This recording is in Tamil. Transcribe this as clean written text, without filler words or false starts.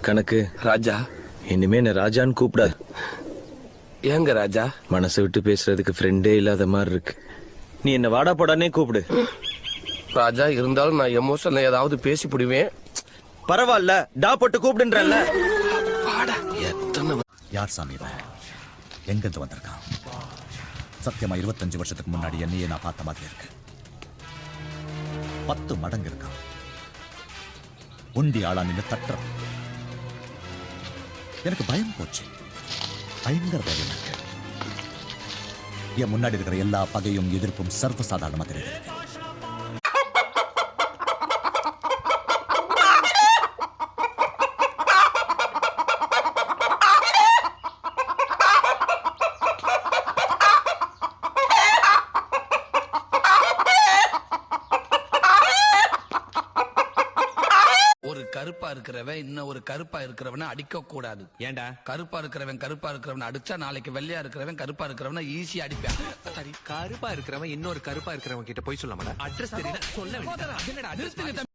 கணக்கு ராஜா. இனிமே என்ன ராஜான்னு கூப்பிடாது. ஏங்க ராஜா? மனசு விட்டு பேசுறதுக்கு ஃப்ரெண்டே இல்லாத மாதிரி இருக்கு. நீ என்ன வாடா போடானே கூப்பிடு. ராஜா, இருந்தாலும் நான் எமோஷன்ல ஏதாவது பேசி பிடிவேன். பரவாயில்ல, டா போட்டு கூப்பிடுன்றல்ல. யார் சாமி இவன்? எங்கிருந்து வந்திருக்கான்? சத்தியமா 25 வருஷத்துக்கு முன்னாடி என்னையே நான் பார்த்த மாதிரி இருக்கு. 10 மடங்கு இருக்கான். உண்டி ஆளா நின்று தட்டுறான். எனக்கு பயம் போச்சு. பயங்கர பயம் இருக்கு. என் முன்னாடி இருக்கிற எல்லா பகையும் எதிர்ப்பும் சர்வசாதாரணமா தெரியுது. கருப்பா இருக்கிறவன் இன்னும் ஒரு கருப்பா இருக்கிறவன அடிக்க கூடாது. ஏண்டா? கருப்பா இருக்கிறவன் அடிச்சா நாளைக்கு வெள்ளையா இருக்கிறவன் கருப்பா இருக்கிறவன ஈஸியா அடிப்பான். சரி, கருப்பா இருக்கிறவன் இன்னொரு கருப்பா இருக்கிறவன் கிட்ட போய் சொல்ல மாட்டான். அட்ரஸ் தெரியல சொல்ல வேண்டாம்.